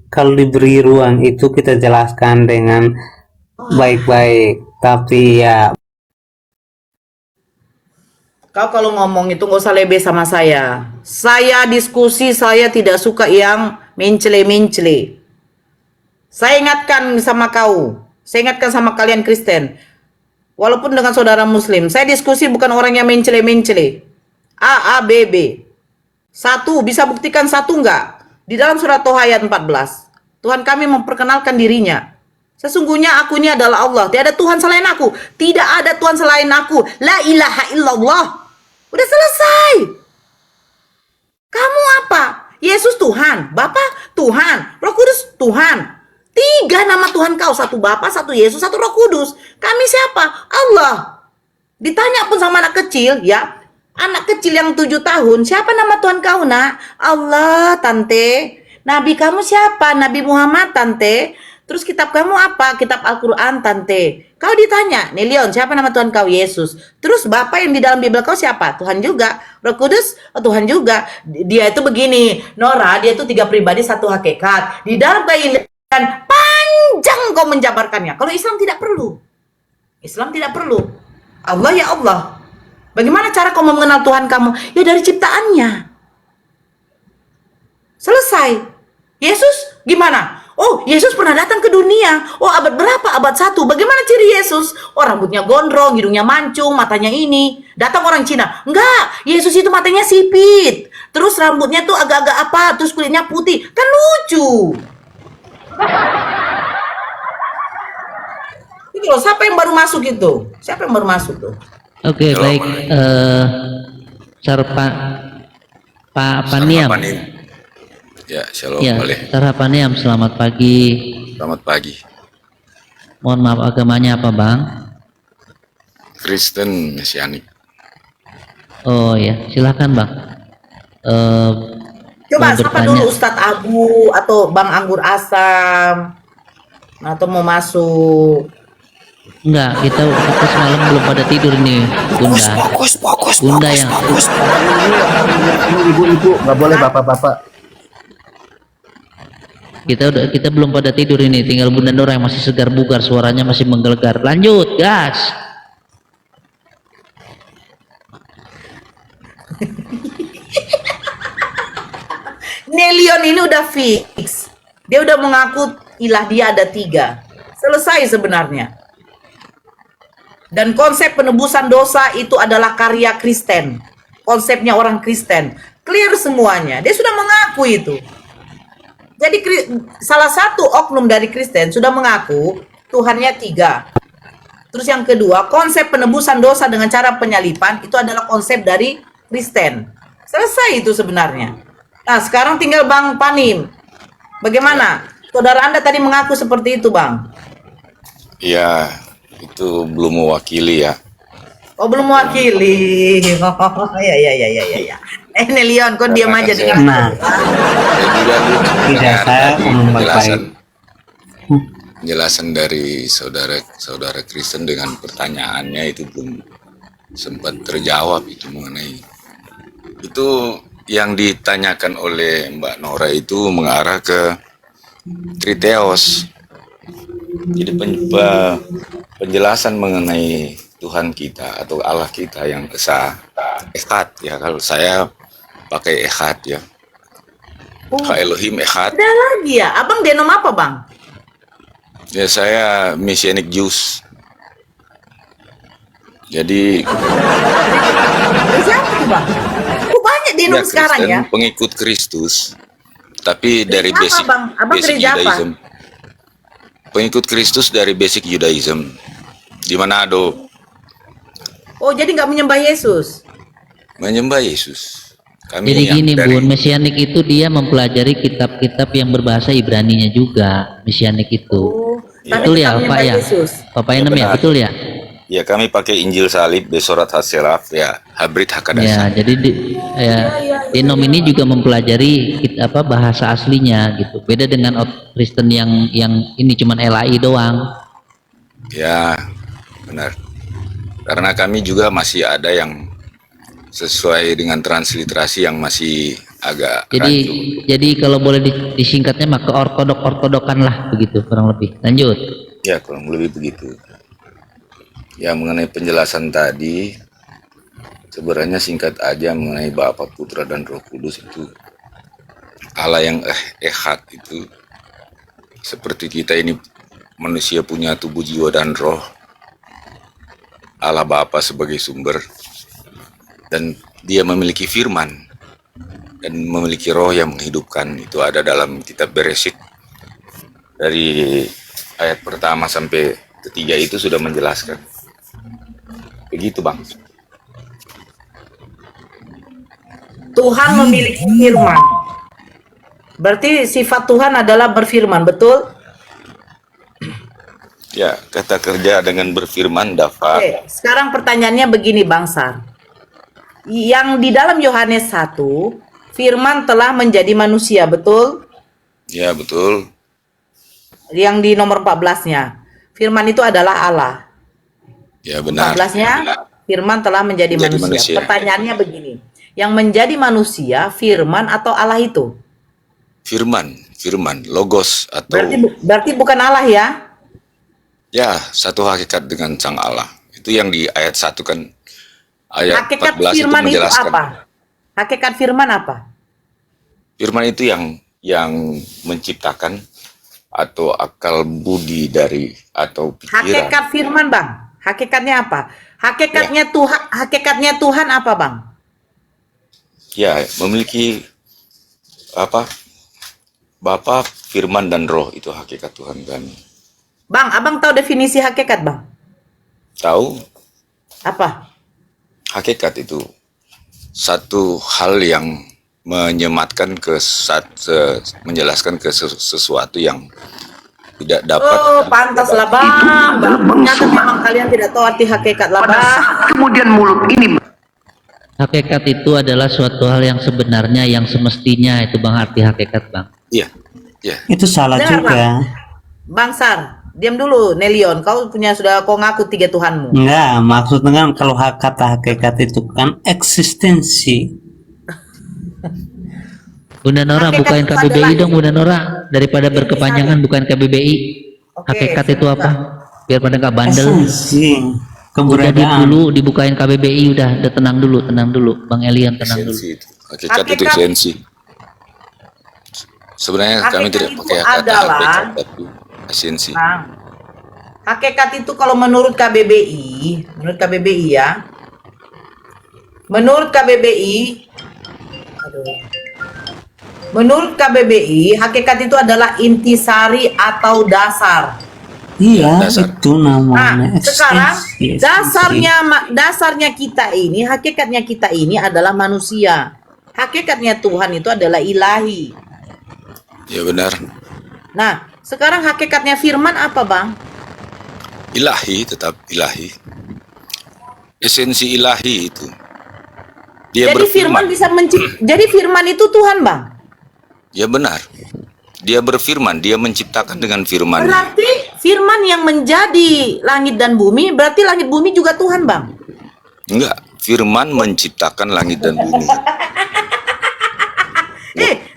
kalau diberi ruang itu kita jelaskan dengan baik-baik. Tapi ya Kau kalau ngomong itu nggak usah lebih sama saya. Saya diskusi, saya tidak suka yang mencele-mencele. Saya ingatkan sama kau. Saya ingatkan sama kalian Kristen. Walaupun dengan saudara Muslim. Saya diskusi bukan orang yang mencele-mencele. A, B, B. Satu, bisa buktikan satu enggak? Di dalam surat Toha ayat 14. Tuhan kami memperkenalkan dirinya. Sesungguhnya aku ini adalah Allah. Tiada Tuhan selain aku. Tidak ada Tuhan selain aku. La ilaha illallah. Udah selesai. Kamu apa? Yesus Tuhan. Bapa Tuhan. Roh Kudus Tuhan. 3 nama Tuhan kau. Satu Bapa, satu Yesus, satu Roh Kudus. Kami siapa? Allah. Ditanya pun sama anak kecil ya. Anak kecil yang 7 tahun. Siapa nama Tuhan kau nak? Allah tante. Nabi kamu siapa? Nabi Muhammad tante. Terus kitab kamu apa? Kitab Al-Quran tante. Kau ditanya, Nelion, siapa nama Tuhan kau? Yesus. Terus Bapa yang di dalam Bible kau siapa? Tuhan juga. Roh Kudus? Oh, Tuhan juga. Dia itu begini, Nora, dia itu 3 pribadi, 1 hakikat. Di dalam keindahan panjang kau menjabarkannya. Kalau Islam tidak perlu. Islam tidak perlu. Allah ya Allah. Bagaimana cara kau mengenal Tuhan kamu? Ya dari ciptaannya. Selesai. Yesus gimana? Oh, Yesus pernah datang ke dunia. Oh, abad berapa? Abad 1. Bagaimana ciri Yesus? Oh, rambutnya gondrong, hidungnya mancung, matanya ini. Datang orang Cina. Enggak, Yesus itu matanya sipit. Terus rambutnya tuh agak-agak apa? Terus kulitnya putih. Kan lucu. Itu loh, siapa yang baru masuk itu? Siapa yang baru masuk tuh? Oke, baik. Pak Paniam. Ya, shalom, Ya, boleh. Sarah Paniam, selamat pagi. Selamat pagi. Mohon maaf, agamanya apa, Bang? Kristen Mesianik. Oh ya, silakan, Bang. Coba mau sapa bertanya. dulu Ustadz Abu atau Bang Anggur Asam atau mau masuk. Enggak, kita semalam belum pada tidur nih, Bunda. Bunda yang Ibu, nggak boleh bapak-bapak. kita belum pada tidur ini, tinggal Bunda Nora yang masih segar bugar, suaranya masih menggelegar. Lanjut, gas. Nelion ini udah fix. Dia udah mengaku ilah dia ada 3. Selesai sebenarnya. Dan konsep penebusan dosa itu adalah karya Kristen. Konsepnya orang Kristen. Clear semuanya. Dia sudah mengaku itu. Jadi salah satu oknum dari Kristen sudah mengaku Tuhannya 3. Terus yang kedua, konsep penebusan dosa dengan cara penyalipan itu adalah konsep dari Kristen. Selesai itu sebenarnya. Nah, sekarang tinggal Bang Panim. Bagaimana? Saudara Anda tadi mengaku seperti itu, Bang. Ya, itu belum mewakili ya. Oh, belum mewakili. Oh, ya. Nelion, kok diam aja dengan Nah, Dan juga lu tidak, dengar saya tadi ngomong penjelasan dari saudara Kristen dengan pertanyaannya itu belum sempat terjawab itu mengenai itu yang ditanyakan oleh Mbak Nora itu mengarah ke Triteos. Jadi penjelasan mengenai Tuhan kita atau Allah kita yang esa, Echad ya. Kalau saya pakai Echad ya. Elohim Echad. Ada lagi ya. Abang denom apa, Bang? Ya saya Messianic Jews. Jadi Siapa tuh, Bang? Kok banyak denom sekarang Kristen, ya? pengikut Kristus, tapi dari Apa, basic Bang? Abang basic gereja apa? Judaism. Pengikut Kristus dari basic Judaism di Manado, Oh, jadi nggak menyembah Yesus? menyembah Yesus. Kami Jadi yang gini dari- Bun, Mesianik itu dia mempelajari kitab-kitab yang berbahasa Ibraninya juga, Mesianik itu. Oh, Betul ya, tetap Pak ya? menyembah Yesus. Bapak Ya, Inem ya, benar. betul ya? Ya kami pakai Injil Salib, Besorat Haselaf, ya Habrit Ya, Hakadasa. jadi Denom ini juga mempelajari bahasa aslinya gitu. Beda dengan Kristen yang ini cuman LAI doang. Ya benar. Karena kami juga masih ada yang sesuai dengan transliterasi yang masih agak Jadi rancu. jadi kalau boleh disingkatnya maka ortodokan lah begitu kurang lebih. Lanjut. Ya kurang lebih begitu. Ya mengenai penjelasan tadi, sebenarnya singkat aja mengenai Bapa, Putra, dan Roh Kudus itu Allah yang Echad itu seperti kita ini manusia punya tubuh, jiwa, dan roh. Allah Bapa sebagai sumber dan dia memiliki firman dan memiliki roh yang menghidupkan. Itu ada dalam kitab Beresyit dari ayat pertama sampai ketiga itu sudah menjelaskan. Begitu Bang. Tuhan memiliki firman. Berarti sifat Tuhan adalah berfirman, betul? Ya, kata kerja dengan berfirman dapat. Oke, sekarang pertanyaannya begini, Bang Sar. Yang di dalam Yohanes 1, firman telah menjadi manusia, betul? Ya, betul. Yang di nomor 14-nya. Firman itu adalah Allah. Ya, benar. 14-nya, firman telah menjadi Menjadi manusia. manusia. Pertanyaannya begini. Yang menjadi manusia, firman atau Allah itu? Firman, logos atau Berarti bukan Allah ya? ya, satu hakikat dengan Sang Allah. Itu yang di ayat 1 kan. Ayat Hakikat 14 itu firman itu menjelaskan. apa? Hakikat firman apa? Firman itu yang menciptakan atau akal budi dari atau pikiran. Hakikat firman, Bang. Hakikatnya apa? Hakikatnya Tuhan apa, Bang? Ya, memiliki apa? Bapa, firman, dan roh itu hakikat Tuhan kami. Bang, Abang tahu definisi hakikat, Bang? Tahu? Apa? Hakikat itu satu hal yang menyematkan menjelaskan ke sesuatu yang tidak dapat. Oh, pantaslah, Bang. Ternyata memang kalian tidak tahu arti hakikat lah, Bang. Kemudian mulut ini Hakikat itu adalah suatu hal yang sebenarnya, yang semestinya itu Bang, arti hakikat Bang. Iya, iya. Itu salah Dengar, juga. Bang Sar, Diam dulu, Nelion. Kau ngaku 3 Tuhanmu. Enggak, maksudnya kan kalau kata hakikat itu kan eksistensi. Bunda Nora Hakikat bukain itu KBBI adalah dong Bunda Nora, daripada berkepanjangan bukain KBBI. Oke, Hakikat itu sebentar. apa? Biar pada nggak bandel. Esensi Udah di keberadaan. dulu dibukain KBBI, udah tenang dulu, Bang Elian tenang dulu. Esensi itu. Hakikat itu Hakikat- esensi. Sebenarnya kami Hakikat tidak itu pakai kata adalah- hakikat, tapi esensi. Nah, hakikat itu kalau menurut KBBI ya. Menurut KBBI, hakikat itu adalah intisari atau dasar. Iya, Dasar. itu namanya Nah, sekarang eksistensi. dasarnya kita ini, hakikatnya kita ini adalah manusia. Hakikatnya Tuhan itu adalah ilahi. Ya benar. Nah, sekarang hakikatnya firman apa, Bang? Ilahi, tetap ilahi. Esensi ilahi itu. Dia Jadi firman berfirman. jadi firman itu Tuhan, Bang. Ya benar. Dia berfirman, dia menciptakan dengan firman. Berarti firman yang menjadi langit dan bumi, berarti langit bumi juga Tuhan, Bang. Enggak, firman menciptakan langit dan bumi.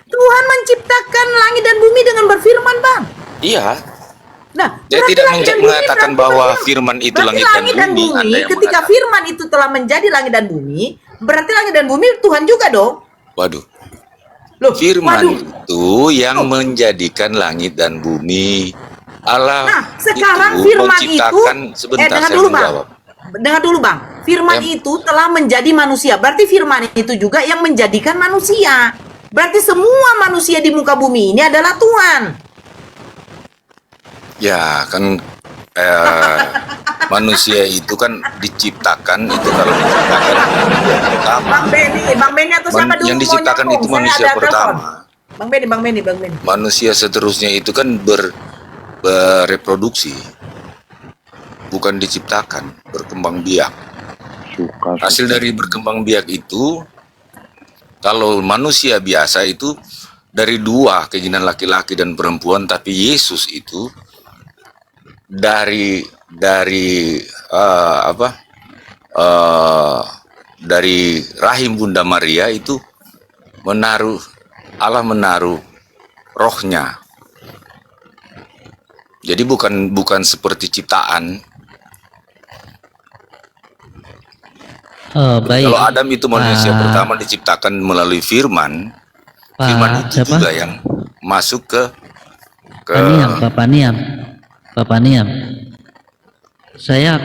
Tuhan menciptakan langit dan bumi dengan berfirman, Bang. Iya, Nah, dia berarti tidak langit dan bumi mengatakan berarti bahwa berfirman. firman itu Berarti langit dan bumi. Anda yang ketika mengatakan. firman itu telah menjadi langit dan bumi, berarti langit dan bumi Tuhan juga dong. Waduh, Loh, firman waduh. itu yang menjadikan langit dan bumi. Allah Nah, sekarang itu firman menciptakan, itu sebentar dengar saya dulu, Bang. menjawab. Dengar dulu, Bang. Firman Ya. itu telah menjadi manusia. Berarti firman itu juga yang menjadikan manusia. Berarti semua manusia di muka bumi ini adalah Tuhan. Ya kan manusia itu kan diciptakan itu kalau diciptakan yang pertama. Bang Benny atau siapa dulu Yang mau diciptakan nyambung? itu Saya manusia ada pertama. telepon. Bang Benny. Manusia seterusnya itu kan bereproduksi, bukan diciptakan, berkembang biak. Hasil dari berkembang biak itu, kalau manusia biasa itu dari 2 keinginan laki-laki dan perempuan, tapi Yesus itu dari rahim Bunda Maria itu Allah menaruh rohnya. Jadi bukan seperti ciptaan. Oh, baik. Kalau Adam itu manusia Pak- pertama diciptakan melalui firman, firman Pak itu siapa? juga yang masuk ke Bapak Niam.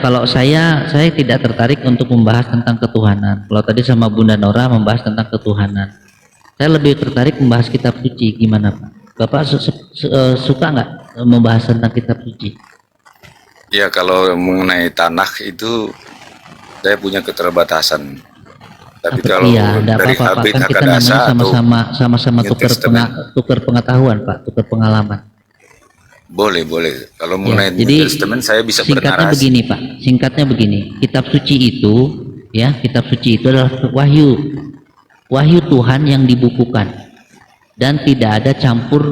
Kalau saya tidak tertarik untuk membahas tentang ketuhanan. Kalau tadi sama Bunda Nora membahas tentang ketuhanan, saya lebih tertarik membahas kitab suci. Gimana Pak? Bapak suka nggak membahas tentang kitab suci? ya kalau mengenai tanah itu saya punya keterbatasan. Tapi kalau Iya, enggak dari apa-apa Pak. Habit Kan kita Hakadasa namanya atau sama-sama New tukar Testament, pengetahuan Pak, tukar pengalaman. boleh. Kalau Ya, mengenai New jadi Testament saya bisa singkatnya bernarasi. begini Pak, singkatnya begini. Kitab suci itu, kitab suci itu adalah wahyu Tuhan yang dibukukan dan tidak ada campur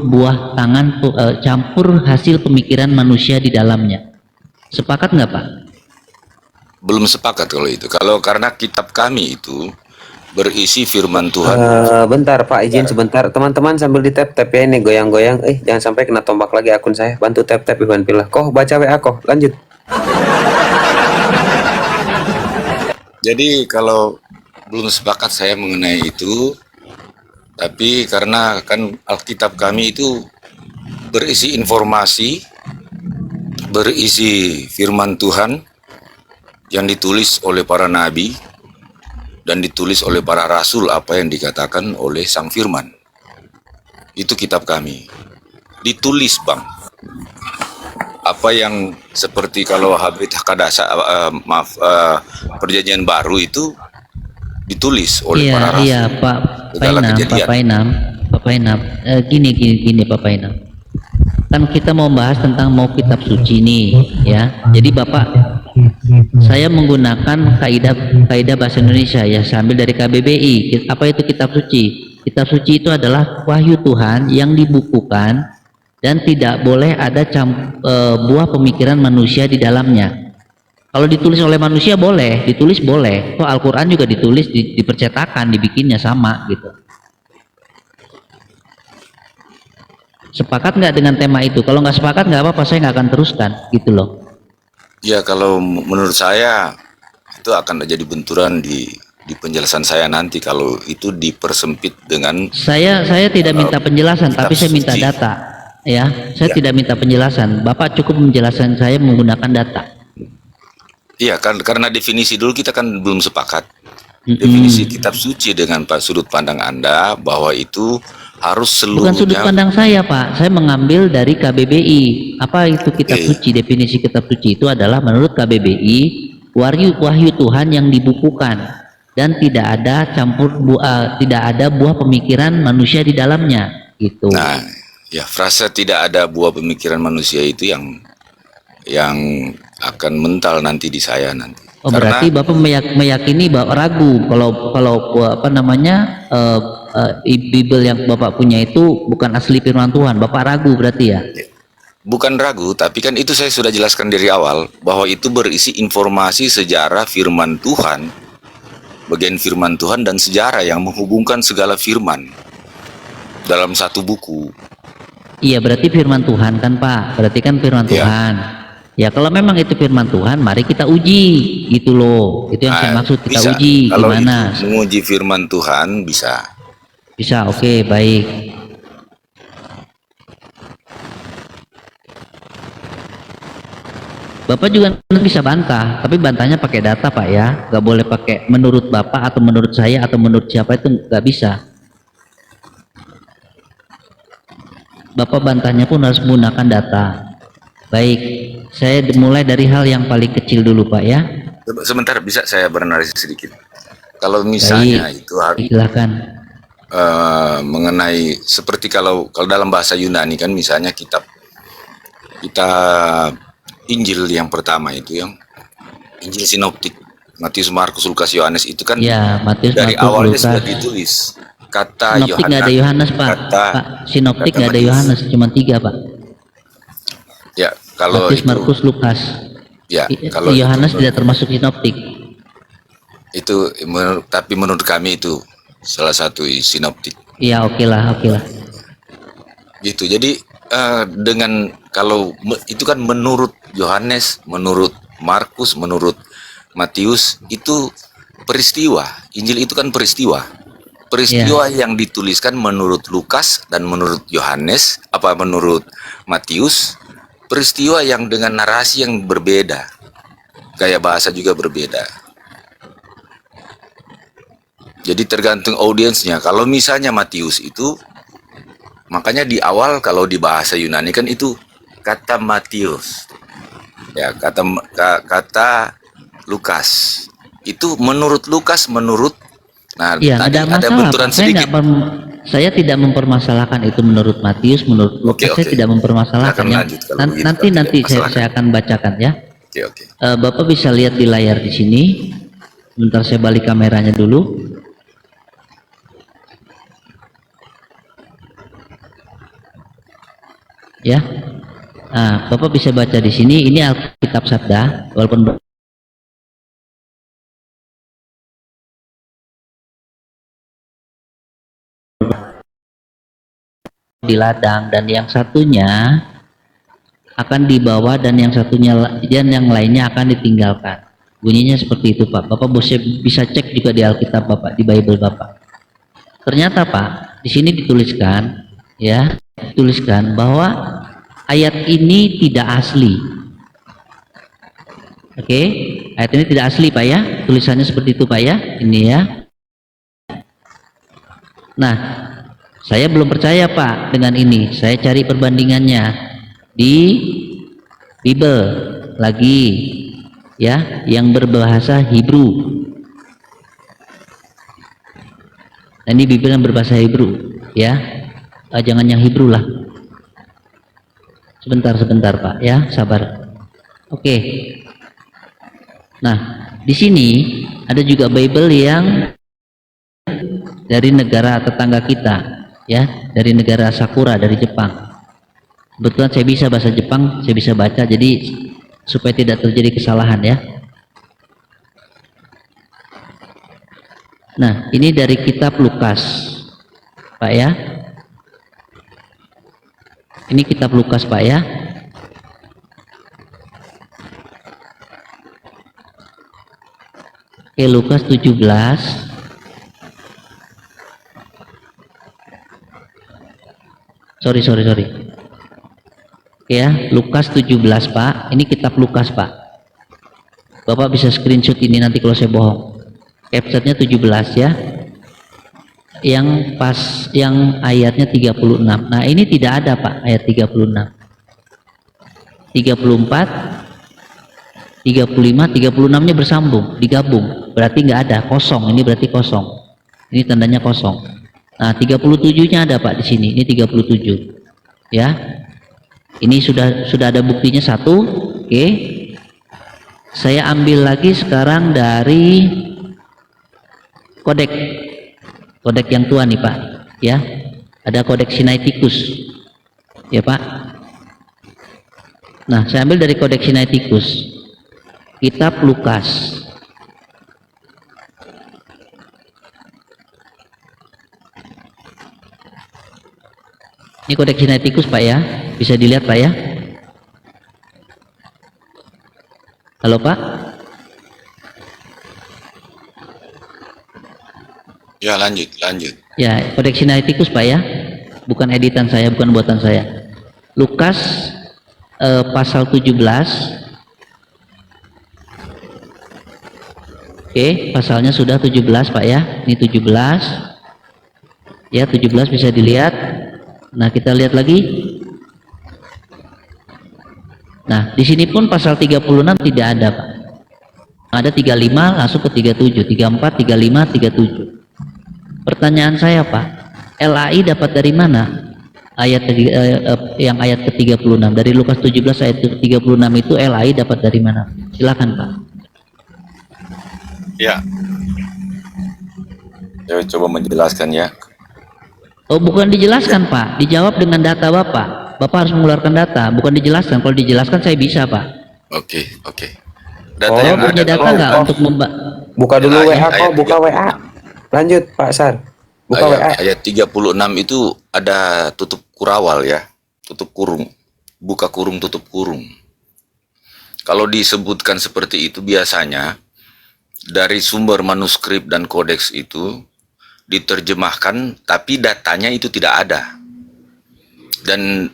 campur hasil pemikiran manusia di dalamnya. Sepakat nggak Pak? Belum sepakat kalau itu. Karena kitab kami itu berisi firman Tuhan. Bentar Pak, izin sebentar. Teman-teman sambil di tap-tap ya, ini goyang-goyang. Jangan sampai kena tombak lagi akun saya. Bantu tap-tap Iwan Pilah. Koh baca WA koh. Lanjut. Jadi kalau belum sepakat saya mengenai itu, tapi karena kan Alkitab kami itu berisi informasi, berisi firman Tuhan yang ditulis oleh para nabi dan ditulis oleh para rasul apa yang dikatakan oleh sang firman. Itu kitab kami. Ditulis, Bang. Apa yang seperti kalau Habit Hakadasa perjanjian baru itu ditulis oleh para rasul. Iya Pak Segala kejadian. Pak Painam. Gini Pak Painam. Kan kita mau bahas tentang kitab suci nih ya. Jadi Bapak, saya menggunakan kaidah bahasa Indonesia ya, sambil dari KBBI. Apa itu kitab suci? Kitab suci itu adalah wahyu Tuhan yang dibukukan dan tidak boleh ada buah pemikiran manusia di dalamnya. Kalau ditulis oleh manusia boleh, ditulis boleh. Kok Al-Quran juga ditulis, dipercetakan, dibikinnya sama gitu. Sepakat nggak dengan tema itu? Kalau nggak sepakat nggak apa-apa, saya nggak akan teruskan gitu loh. Ya, kalau menurut saya itu akan jadi benturan di penjelasan saya nanti kalau itu dipersempit dengan Saya tidak minta penjelasan, kitab tapi saya minta suci. data. Ya, saya Ya. tidak minta penjelasan. Bapak cukup menjelaskan saya menggunakan data. Iya, kan karena definisi dulu kita kan belum sepakat. Mm-mm. Definisi kitab suci dengan sudut pandang Anda bahwa itu harus Bukan sudut seluruhnya. pandang saya, Pak. Saya mengambil dari KBBI. Apa itu kitab Oke. suci? Definisi kitab suci itu adalah menurut KBBI wahyu Tuhan yang dibukukan dan tidak ada tidak ada buah pemikiran manusia di dalamnya. Gitu. Nah, ya frasa tidak ada buah pemikiran manusia itu yang akan mental nanti di saya nanti. Oh, berarti Bapak meyakini bahwa ragu kalau apa namanya Bible yang Bapak punya itu bukan asli firman Tuhan. Bapak ragu berarti ya? Bukan ragu, tapi kan itu saya sudah jelaskan dari awal bahwa itu berisi informasi sejarah firman Tuhan, bagian firman Tuhan dan sejarah yang menghubungkan segala firman dalam satu buku. Iya, berarti firman Tuhan kan, Pak? Berarti kan firman Iya. Tuhan. Ya, kalau memang itu firman Tuhan, mari kita uji gitu loh. Itu yang saya maksud, kita Bisa. uji Kalau gimana? itu menguji firman Tuhan bisa. Bisa, oke, baik. Bapak juga bisa bantah, tapi bantahnya pakai data, Pak ya. Nggak boleh pakai menurut Bapak atau menurut saya atau menurut siapa, itu nggak bisa. Bapak bantahnya pun harus menggunakan data. Baik, saya mulai dari hal yang paling kecil dulu, Pak ya. Sebentar, bisa saya beranalisis sedikit. Kalau misalnya Baik, itu harus silakan. mengenai seperti kalau dalam bahasa Yunani kan misalnya kitab Injil yang pertama itu yang Injil sinoptik Matius, Markus, Lukas, Yohanes itu kan Ya, Matius, dari Markus, awalnya Lukas. sudah ditulis kata Sinoptik nggak ada Yohanes, Pak. kata Pak, sinoptik kata nggak ada Matius. Yohanes, cuma 3, Pak. Ya, kalau Matius, itu Markus, Lukas. ya kalau Yohanes itu, tidak termasuk sinoptik. tapi menurut kami itu salah satu sinoptik. Iya, oke lah. Gitu. Jadi dengan kalau itu kan menurut Yohanes, menurut Markus, menurut Matius itu peristiwa. Injil itu kan peristiwa. Peristiwa yang dituliskan menurut Lukas dan menurut Yohanes, menurut Matius, peristiwa yang dengan narasi yang berbeda. Gaya bahasa juga berbeda. Jadi tergantung audiensnya. Kalau misalnya Matius itu, makanya di awal kalau di bahasa Yunani kan itu kata Matius, ya kata Lukas. Itu menurut Lukas, nah Iya, tadi ada ada masalah, benturan Pak. sedikit. Saya tidak mempermasalahkan itu menurut Matius, menurut Lukas. Oke. Saya tidak mempermasalahkan Silakan ya. lanjut kalau begitu, kalau Nanti tidak masalah. saya akan bacakan ya. Oke. Bapak bisa lihat di layar di sini. Bentar, saya balik kameranya dulu. Ya. Nah, Bapak bisa baca di sini. Ini Alkitab Sabda, walaupun di ladang, dan yang satunya akan dibawa dan yang lainnya akan ditinggalkan. Bunyinya seperti itu, Pak. Bapak bisa cek juga di Alkitab Bapak, di Bible Bapak. Ternyata, Pak, di sini dituliskan bahwa ayat ini tidak asli. Oke, ayat ini tidak asli, Pak ya. Tulisannya seperti itu, Pak ya. Ini ya. Nah, saya belum percaya, Pak, dengan ini. Saya cari perbandingannya di Bible lagi, ya, yang berbahasa Hebrew. Nah, ini Bible yang berbahasa Hebrew, ya. Jangan yang Hebrew lah. Sebentar, Pak, ya, sabar. Oke. Nah, di sini ada juga Bible yang dari negara tetangga kita, ya, dari negara Sakura, dari Jepang. Kebetulan saya bisa bahasa Jepang, saya bisa baca, jadi supaya tidak terjadi kesalahan ya. Nah, ini dari kitab Lukas, Pak ya. Ini kitab Lukas, Pak ya. Oke, Lukas 17. Sorry. Oke ya, Lukas 17, Pak. Ini kitab Lukas, Pak. Bapak bisa screenshot ini nanti kalau saya bohong. Capture-nya 17 ya. Yang pas yang ayatnya 36. Nah, ini tidak ada, Pak, ayat 36. 34, 35, 36-nya bersambung, digabung. Berarti nggak ada, kosong. Ini berarti kosong. Ini tandanya kosong. Nah, 37-nya ada, Pak, di sini. Ini 37. Ya. Ini sudah ada buktinya satu. Oke. Saya ambil lagi sekarang dari kodek yang tua nih, Pak, ya. Ada kodek Sinaiticus, ya, Pak. Nah, saya ambil dari kodek Sinaiticus, kitab Lukas. Ini kodek Sinaiticus, Pak ya, bisa dilihat, Pak ya. Halo, Pak. Ya, lanjut. Ya, kodek Sinaiticus, Pak ya, bukan editan saya, bukan buatan saya. Lukas pasal 17. Oke, pasalnya sudah 17, Pak ya. Ini 17. Ya, 17 bisa dilihat. Nah, kita lihat lagi. Nah, di sini pun pasal 36 tidak ada, Pak. Ada 35 langsung ke 37, 34, 35, 37. Pertanyaan saya, Pak, LAI dapat dari mana? Yang ayat ke-36 dari Lukas 17 ayat ke-36 itu LAI dapat dari mana? Silakan, Pak. Ya. Saya coba menjelaskan ya. Oh, bukan dijelaskan, Pak. Dijawab dengan data Bapak. Bapak harus mengeluarkan data, bukan dijelaskan. Kalau dijelaskan saya bisa, Pak. Oke. Data yang Punya ada data nggak untuk Buka dulu WA ayat kok, buka WA. Lanjut, Pak Sar. Buka WA. ayat 36 itu ada tutup kurawal ya. Tutup kurung. Buka kurung, tutup kurung. Kalau disebutkan seperti itu biasanya dari sumber manuskrip dan kodeks itu diterjemahkan, tapi datanya itu tidak ada. Dan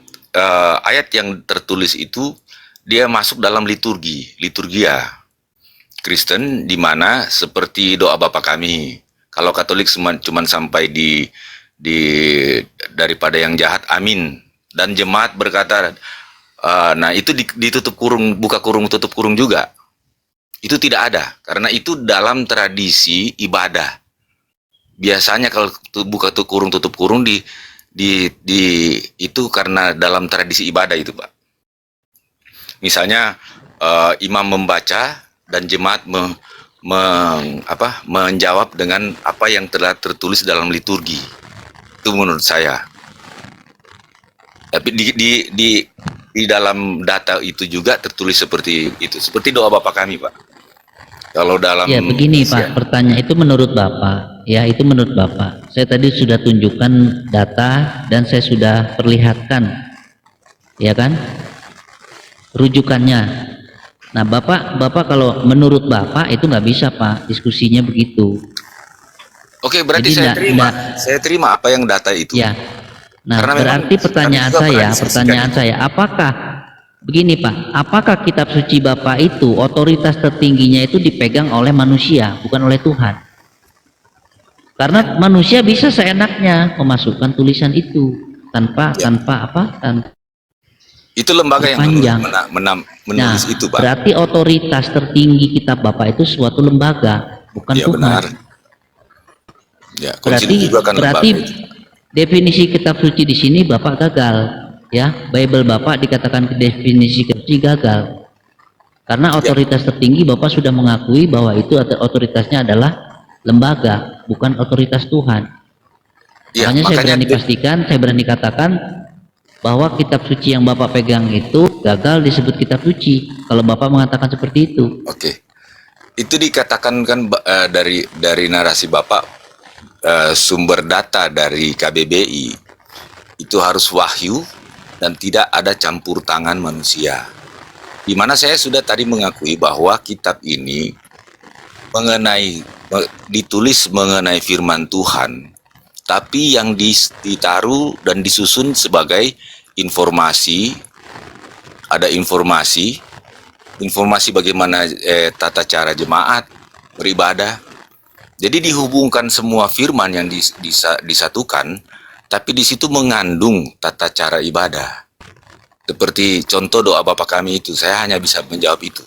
ayat yang tertulis itu dia masuk dalam liturgia Kristen, di mana seperti doa Bapa kami. Kalau Katolik cuma sampai di daripada yang jahat, amin. Dan jemaat berkata, nah itu ditutup kurung, buka kurung, tutup kurung juga. Itu tidak ada, karena itu dalam tradisi ibadah. Biasanya kalau buka kurung, tutup kurung itu karena dalam tradisi ibadah itu, Pak. Misalnya imam membaca dan jemaat menjawab dengan apa yang telah tertulis dalam liturgi. Itu menurut saya. Tapi di dalam data itu juga tertulis seperti itu, seperti doa Bapa kami, Pak. Kalau dalam Ya begini, Pak, pertanyaan itu menurut Bapak, ya itu menurut Bapak. Saya tadi sudah tunjukkan data dan saya sudah perlihatkan, ya kan, rujukannya. Nah, Bapak kalau menurut Bapak itu nggak bisa, Pak, diskusinya begitu. Oke, berarti Jadi saya terima apa yang data itu. Ya. Nah, Karena berarti pertanyaan saya, apakah begini, Pak, apakah kitab suci Bapak itu otoritas tertingginya itu dipegang oleh manusia, bukan oleh Tuhan? Karena manusia bisa seenaknya memasukkan tulisan itu tanpa itu lembaga yang panjang. menulis itu, Pak. Berarti otoritas tertinggi kitab Bapak itu suatu lembaga, bukan Ya, Tuhan. benar. Ya, konsil juga kan berarti lembaga itu. definisi kitab suci di sini Bapak gagal. Ya, Bible Bapak dikatakan definisi kitab suci gagal. Karena otoritas tertinggi Bapak sudah mengakui bahwa itu otoritasnya adalah lembaga, bukan otoritas Tuhan. Ya, Makanya saya makanya berani pastikan, saya berani katakan bahwa kitab suci yang Bapak pegang itu gagal disebut kitab suci kalau Bapak mengatakan seperti itu. Oke. Itu dikatakan kan dari narasi Bapak, sumber data dari KBBI itu harus wahyu dan tidak ada campur tangan manusia. Di mana saya sudah tadi mengakui bahwa kitab ini ditulis mengenai firman Tuhan, tapi yang ditaruh dan disusun sebagai informasi, ada informasi bagaimana tata cara jemaat beribadah. Jadi dihubungkan semua firman yang disatukan, tapi di situ mengandung tata cara ibadah. Seperti contoh doa Bapa kami itu, saya hanya bisa menjawab itu.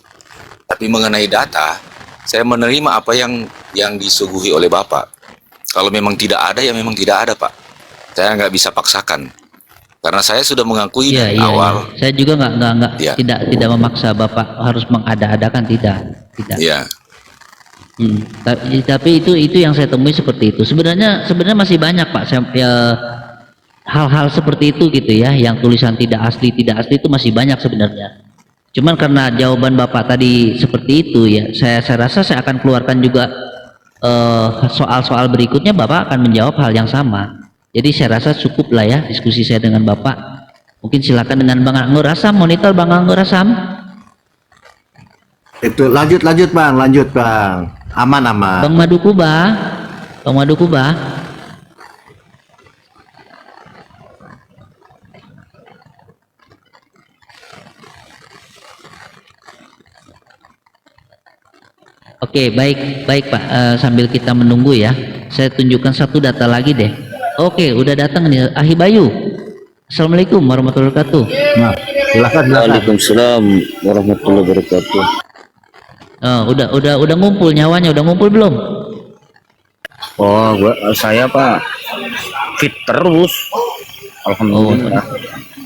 Tapi mengenai data, saya menerima apa yang disuguhi oleh Bapak. Kalau memang tidak ada, ya memang tidak ada, Pak. Saya nggak bisa paksakan. Karena saya sudah mengakui dari awal. Saya juga nggak Ya. tidak memaksa Bapak harus mengada-adakan, tidak. Ya, Tapi itu yang saya temui seperti itu. Sebenarnya masih banyak Pak. Hal-hal seperti itu gitu ya, yang tulisan tidak asli itu masih banyak sebenarnya. Cuman karena jawaban Bapak tadi seperti itu ya, saya rasa saya akan keluarkan juga soal-soal berikutnya, Bapak akan menjawab hal yang sama. Jadi saya rasa cukup lah ya diskusi saya dengan Bapak. Mungkin silakan dengan Bang Anggur Asam, monitor Bang Anggur Asam. Itu lanjut bang, aman. Bang Madukuba. Oke, baik Pak. Sambil kita menunggu ya, saya tunjukkan satu data lagi deh. Oke, udah datang nih Ahi Bayu. Assalamualaikum warahmatullahi wabarakatuh. Nah, silakan. Waalaikumsalam warahmatullahi wabarakatuh. Udah ngumpul nyawanya, udah ngumpul belum? Oh, saya Pak fit terus. Alhamdulillah.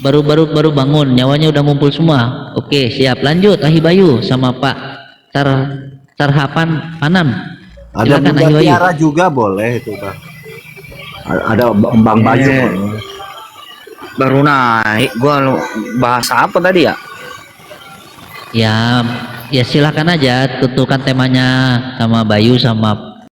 Baru bangun, nyawanya udah ngumpul semua. Oke, siap. Lanjut Ahi Bayu sama Pak Tarhapan Panam. Ada Silakan, Bunda Ahi Bayu. Tiara juga boleh itu bang. Ada Bang Bayu. Baru naik. Gua bahasa apa tadi ya? Ya silakan aja tentukan temanya sama Bayu sama